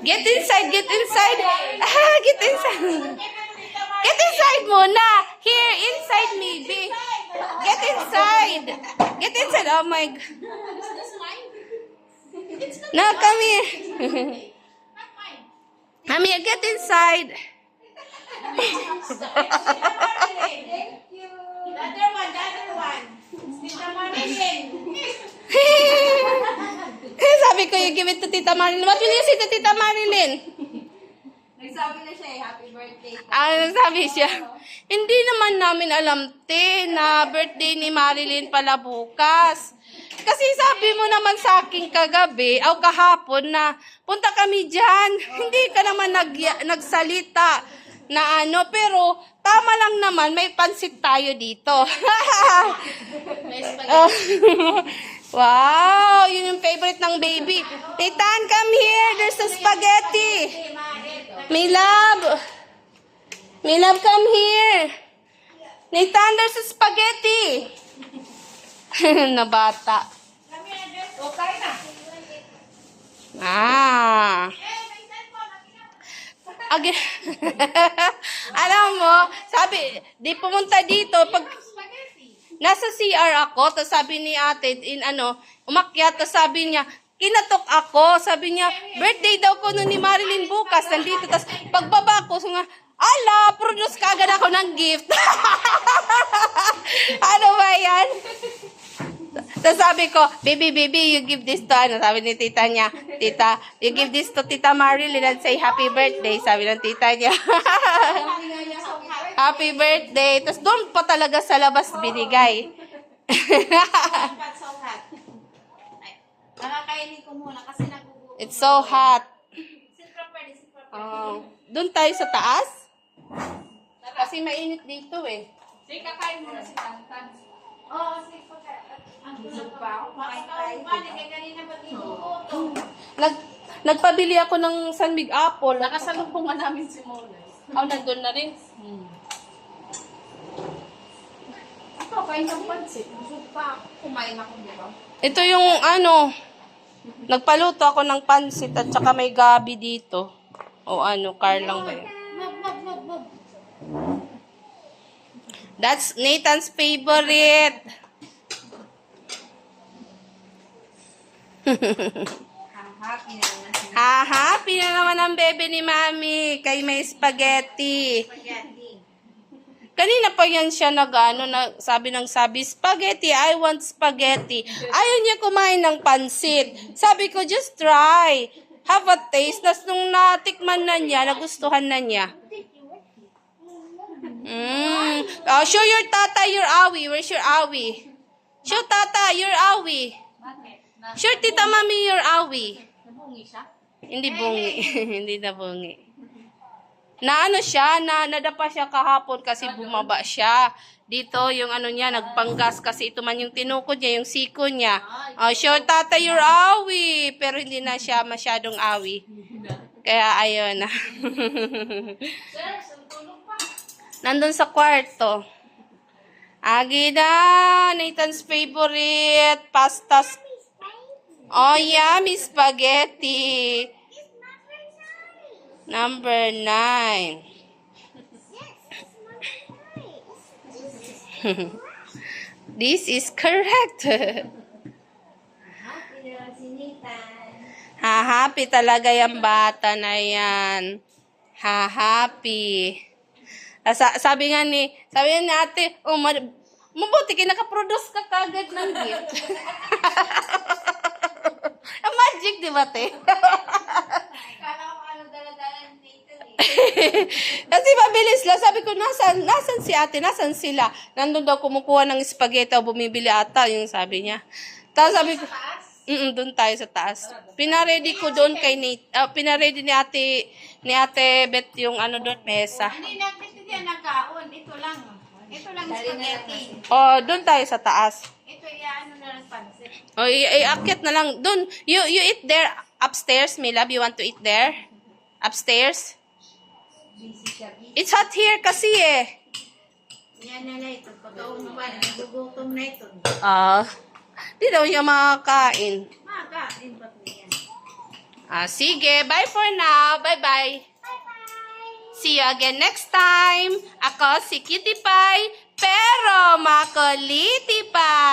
Get inside, get inside. Ah, get inside. Get inside muna. Here, inside maybe. Get inside. Get inside. Oh my God. No, come here. Come here, get inside. Sabi ko, you give it to Tita Marilyn. What will you say to Tita Marilyn? Nagsabi na siya happy birthday. Sabi siya, hindi naman namin alam, te, na birthday ni Marilyn pala bukas. Kasi sabi mo naman sa akin kagabi, o kahapon na, punta kami dyan. Hindi ka naman nagsalita na ano, pero tama lang naman, may pansit tayo dito. Wow, yun yung favorite ng baby. Titan, come here, there's a spaghetti. My love. My love, come here. Nathan, there's a spaghetti. Na bata. Okay na. Again. Alam mo, sabi, di pumunta dito, pag nasa CR ako, tapos sabi ni ate, umakyat, tapos sabi niya, kinatok ako, sabi niya, birthday daw ko nun ni Marilyn bukas, nandito, tapos pagbaba ko, so nga, ala, produce kagad ako ng gift. Ano ba yan? Tapos sabi ko, baby, you give this to, sabi ni tita niya, tita, you give this to Tita Marilyn and say happy birthday, sabi ng tita niya. Happy birthday. Tapos doon pa talaga sa labas binigay. Nakakainin ko muna kasi nagugutom. It's so hot. Doon tayo sa taas? Kasi mainit dito eh. Sige, kakain muna si Tantan. Oo, sige. Ang gusto pa ako. Kumain tayo. Kanina ba ginugutom? Nagpabili ako ng San Mig Apple. Nakasalubong nga namin si Mona. Nandun na rin. Ako, kain ng pansit. Gusto pa ako. Kumain ako, di ba? Ito yung nagpaluto ako ng pansit at saka may gabi dito. O Carlang ba yun? Mab. That's Nathan's favorite. Happy na naman si Happy na naman ang bebe ni Mami kay may spaghetti. Spaghetti. Kanina pa yan siya sabi, spaghetti, I want spaghetti. Ayaw niya kumain ng pansit. Sabi ko, just try. Have a taste. Tapos nung natikman na niya, nagustuhan na niya. Show your tata your awi. Where's your awi? Show tata your awi. Bakit? Show tita mami your awi. Nabungi siya? Hindi bungi. Hindi na bungi. Nadapa siya kahapon kasi bumaba siya. Dito yung niya, nagpanggas kasi ito man yung tinukod niya, yung siko niya. Show tata your awi. Pero hindi na siya masyadong awi. Kaya ayun na. Sir, tulog pa. Nandun sa kwarto. Agida, Nathan's favorite, pastas. Oh, yummy spaghetti. Number 9. This is correct. Happy talaga yung bata na yan. Happy. Sabi ni ate, mabuti kinaka-produce ka kagad ng gift. Magic, di ba, te? Kala ko dala-dala ni Nathan eh. Kasi mabilis lang. Sabi ko, nasan si ate? Nasan sila? Nandun daw kumukuha ng spaghetti o bumibili ata, yung sabi niya. Tapos sabi ko, doon tayo sa taas. Pinaredy ko doon kay pinaredy ni ate Beth yung doon, mesa. Hindi nagkaon. Ito lang spaghetti. Doon tayo sa taas. Ito na lang pansit. Iakyat na lang. Doon, you eat there upstairs, my love. You want to eat there? Upstairs? Busy siya. It's hot here kasi eh. Yan na ito. Pagkaunuan, nagugutom na ito. Di daw siya makakain. Makakain ba ito yan? Sige, bye for now. Bye-bye. See you again next time. Ako si Kitty Pie, pero makuliti pa.